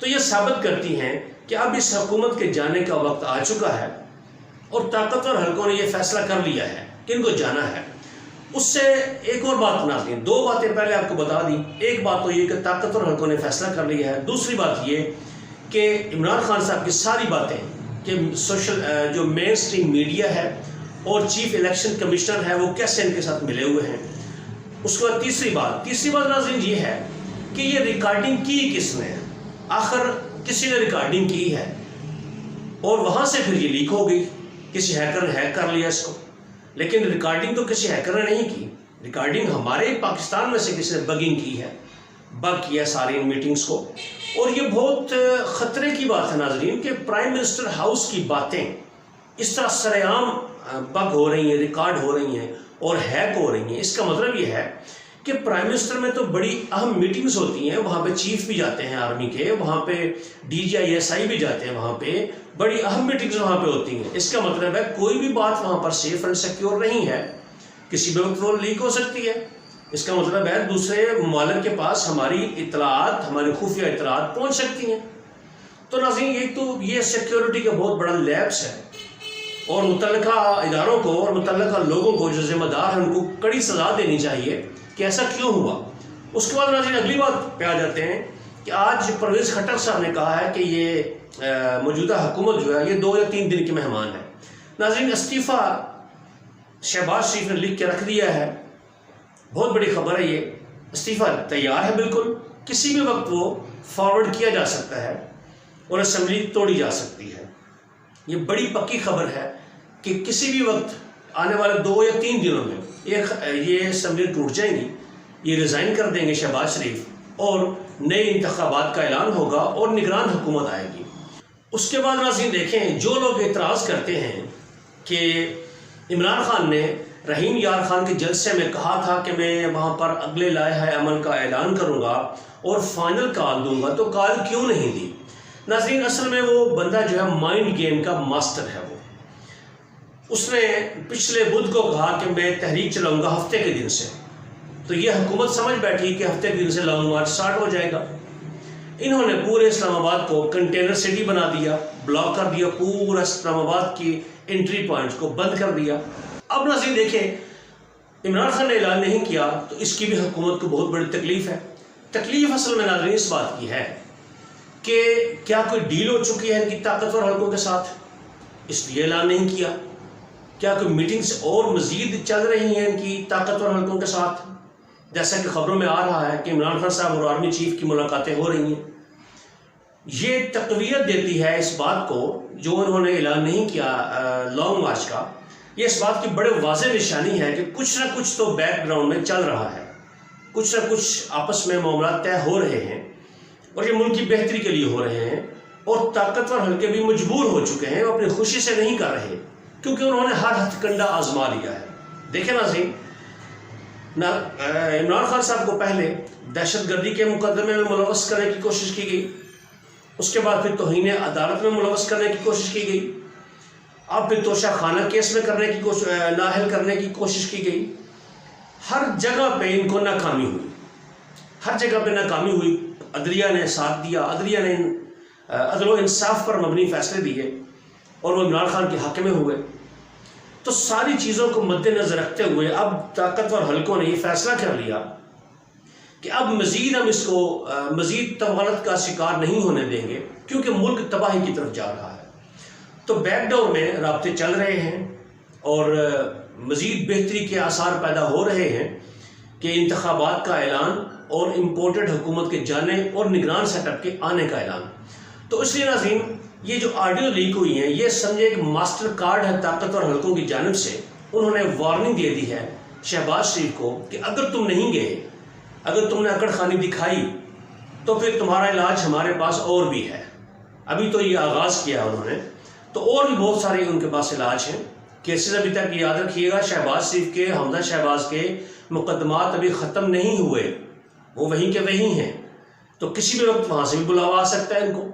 تو یہ ثابت کرتی ہیں کہ اب اس حکومت کے جانے کا وقت آ چکا ہے اور طاقتور حلقوں نے یہ فیصلہ کر لیا ہے کہ ان کو جانا ہے۔ اس سے ایک اور بات ناظرین، دو باتیں پہلے آپ کو بتا دی۔ ایک بات تو یہ کہ طاقتور حلقوں نے فیصلہ کر لیا ہے، دوسری بات یہ کہ عمران خان صاحب کی ساری باتیں کہ جو مین اسٹریم میڈیا ہے اور چیف الیکشن کمشنر ہے وہ کیسے ان کے ساتھ ملے ہوئے ہیں۔ اس کے بعد تیسری بات ناظرین یہ ہے کہ یہ ریکارڈنگ کی کس نے؟ آخر کسی نے ریکارڈنگ کی ہے اور وہاں سے پھر یہ لیک ہو گئی، کسی ہیکر نے ہیک کر لیا اس کو، لیکن ریکارڈنگ تو کسی ہیکر نے نہیں کی، ریکارڈنگ ہمارے پاکستان میں سے کسی نے بگنگ کی ہے، بگ کیا ساری ان میٹنگز کو۔ اور یہ بہت خطرے کی بات ہے ناظرین کہ پرائم منسٹر ہاؤس کی باتیں اس طرح سرے عام بگ ہو رہی ہیں، ریکارڈ ہو رہی ہیں اور ہیک ہو رہی ہیں۔ اس کا مطلب یہ ہے کہ پرائم منسٹر میں تو بڑی اہم میٹنگز ہوتی ہیں، وہاں پہ چیف بھی جاتے ہیں آرمی کے، وہاں پہ DGI بھی جاتے ہیں، وہاں پہ بڑی اہم میٹنگز وہاں پہ ہوتی ہیں۔ اس کا مطلب ہے کوئی بھی بات وہاں پر سیف اینڈ سیکیور نہیں ہے، کسی بھی وقت وہ لیک ہو سکتی ہے۔ اس کا مطلب ہے دوسرے ممالک کے پاس ہماری اطلاعات، ہماری خفیہ اطلاعات پہنچ سکتی ہیں۔ تو ناظرین یہ سیکیورٹی کا بہت بڑا لیپس ہے اور متعلقہ اداروں کو اور متعلقہ لوگوں کو جو ذمہ دار ہیں ان کو کڑی سزا دینی چاہیے کہ ایسا کیوں ہوا۔ اس کے بعد ناظرین اگلی بات پہ آ جاتے ہیں کہ آج پرویز کھٹر صاحب نے کہا ہے کہ یہ موجودہ حکومت جو ہے یہ 2 یا 3 دن کی مہمان ہے۔ ناظرین استعفیٰ شہباز شریف نے لکھ کے رکھ دیا ہے، بہت بڑی خبر ہے، یہ استعفیٰ تیار ہے، بالکل کسی بھی وقت وہ فارورڈ کیا جا سکتا ہے اور اسمبلی توڑی جا سکتی ہے۔ یہ بڑی پکی خبر ہے کہ کسی بھی وقت آنے والے 2 یا 3 دنوں میں یہ اسمبلی ٹوٹ جائیں گی، یہ ریزائن کر دیں گے شہباز شریف اور نئے انتخابات کا اعلان ہوگا اور نگران حکومت آئے گی۔ اس کے بعد ناظرین دیکھیں جو لوگ اعتراض کرتے ہیں کہ عمران خان نے رحیم یار خان کے جلسے میں کہا تھا کہ میں وہاں پر اگلے لائحہ عمل کا اعلان کروں گا اور فائنل کال دوں گا، تو کال کیوں نہیں دی؟ ناظرین اصل میں وہ بندہ جو ہے مائنڈ گیم کا ماسٹر ہے، وہ اس نے پچھلے بدھ کو کہا کہ میں تحریک چلاؤں گا ہفتے کے دن سے، تو یہ حکومت سمجھ بیٹھی کہ ہفتے کے دن سے لانگ مارچ سٹارٹ ہو جائے گا۔ انہوں نے پورے اسلام آباد کو کنٹینر سٹی بنا دیا، بلاک کر دیا، پورا اسلام آباد کی انٹری پوائنٹس کو بند کر دیا۔ اب ناظرین دیکھیں عمران خان نے اعلان نہیں کیا تو اس کی بھی حکومت کو بہت بڑی تکلیف ہے۔ تکلیف اصل میں ناظرین اس بات کی ہے کہ کیا کوئی ڈیل ہو چکی ہے ان کی طاقتور حلقوں کے ساتھ، اس لیے اعلان نہیں کیا؟ کیا کوئی میٹنگز اور مزید چل رہی ہیں ان کی طاقتور حلقوں کے ساتھ؟ جیسا کہ خبروں میں آ رہا ہے کہ عمران خان صاحب اور آرمی چیف کی ملاقاتیں ہو رہی ہیں۔ یہ تقویت دیتی ہے اس بات کو جو انہوں نے اعلان نہیں کیا لانگ مارچ کا، یہ اس بات کی بڑے واضح نشانی ہے کہ کچھ نہ کچھ تو بیک گراؤنڈ میں چل رہا ہے، کچھ نہ کچھ آپس میں معاملات طے ہو رہے ہیں اور یہ ملک کی بہتری کے لیے ہو رہے ہیں، اور طاقتور حلقے بھی مجبور ہو چکے ہیں، وہ اپنی خوشی سے نہیں کر رہے کیونکہ انہوں نے ہر ہتھ کنڈا آزما لیا ہے۔ دیکھیں ناظرین عمران خان صاحب کو پہلے دہشت گردی کے مقدمے میں ملوث کرنے کی کوشش کی گئی، اس کے بعد پھر توہین عدالت میں ملوث کرنے کی کوشش کی گئی، اب پھر توشہ خانہ کیس میں نااہل کرنے کی کوشش کی گئی۔ ہر جگہ پہ ان کو ناکامی ہوئی، ہر جگہ پہ ناکامی ہوئی۔ عدلیہ نے ساتھ دیا، عدلیہ نے عدل و انصاف پر مبنی فیصلے دیے اور وہ عمران خان کے حق میں ہوئے۔ تو ساری چیزوں کو مد نظر رکھتے ہوئے اب طاقتور حلقوں نے یہ فیصلہ کر لیا کہ اب مزید ہم اس کو مزید طوالت کا شکار نہیں ہونے دیں گے کیونکہ ملک تباہی کی طرف جا رہا ہے۔ تو بیک ڈور میں رابطے چل رہے ہیں اور مزید بہتری کے آثار پیدا ہو رہے ہیں کہ انتخابات کا اعلان اور امپورٹڈ حکومت کے جانے اور نگران سیٹ اپ کے آنے کا اعلان۔ تو اس لیے ناظرین یہ جو آڈیو لیک ہوئی ہیں یہ سمجھے ایک ماسٹر کارڈ ہے طاقتور حلقوں کی جانب سے۔ انہوں نے وارننگ دے دی ہے شہباز شریف کو کہ اگر تم نہیں گئے، اگر تم نے اکڑ خانی دکھائی تو پھر تمہارا علاج ہمارے پاس اور بھی ہے۔ ابھی تو یہ آغاز کیا ہے انہوں نے، تو اور بھی بہت سارے ان کے پاس علاج ہیں۔ کیسز ابھی تک یاد رکھیے گا شہباز شریف کے، حمزہ شہباز کے مقدمات ابھی ختم نہیں ہوئے، وہ وہیں کے وہیں ہیں، تو کسی بھی وقت وہاں سے بھی بلاوا آ سکتا ہے ان کو،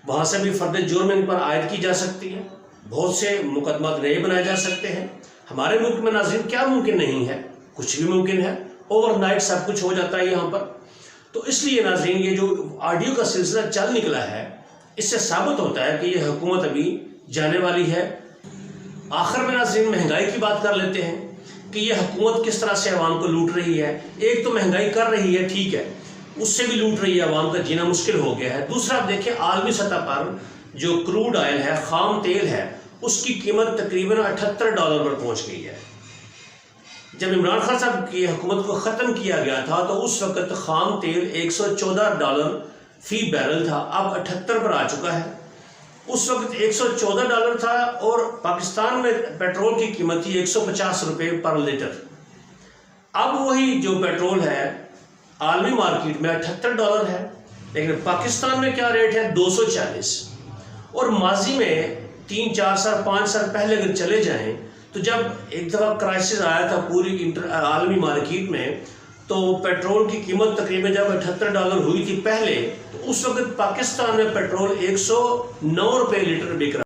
وہاں سے بھی فرد جرم ان پر عائد کی جا سکتی ہے، بہت سے مقدمات نئے بنائے جا سکتے ہیں۔ ہمارے ملک میں ناظرین کیا ممکن نہیں ہے؟ کچھ بھی ممکن ہے، اوور نائٹ سب کچھ ہو جاتا ہے یہاں پر۔ تو اس لیے ناظرین یہ جو آڈیو کا سلسلہ چل نکلا ہے اس سے ثابت ہوتا ہے کہ یہ حکومت ابھی جانے والی ہے۔ آخر میں ناظرین مہنگائی کی بات کر لیتے ہیں کہ یہ حکومت کس طرح سے عوام کو لوٹ رہی ہے۔ ایک تو مہنگائی کر رہی ہے، ٹھیک ہے، اس سے بھی لوٹ رہی ہے، عوام کا جینا مشکل ہو گیا ہے۔ دوسرا آپ دیکھیں عالمی سطح پر جو کروڈ آئل ہے، خام تیل ہے، اس کی قیمت تقریباً $78 پر پہنچ گئی ہے۔ جب عمران خان صاحب کی حکومت کو ختم کیا گیا تھا تو اس وقت خام تیل $114 فی بیرل تھا، اب 78 پر آ چکا ہے۔ اس وقت $114 تھا اور پاکستان میں پیٹرول کی قیمت تھی $150 پر لیٹر۔ اب وہی جو پیٹرول ہے عالمی مارکیٹ میں $78 ہے، لیکن پاکستان میں کیا ریٹ ہے؟ $240۔ اور ماضی میں 3 4 سال 5 سال پہلے اگر چلے جائیں تو جب ایک دفعہ کرائسس آیا تھا پوری عالمی مارکیٹ میں تو پیٹرول کی قیمت تقریباً جب $78 ہوئی تھی پہلے، تو اس وقت پاکستان میں پیٹرول $109 لیٹر بک رہا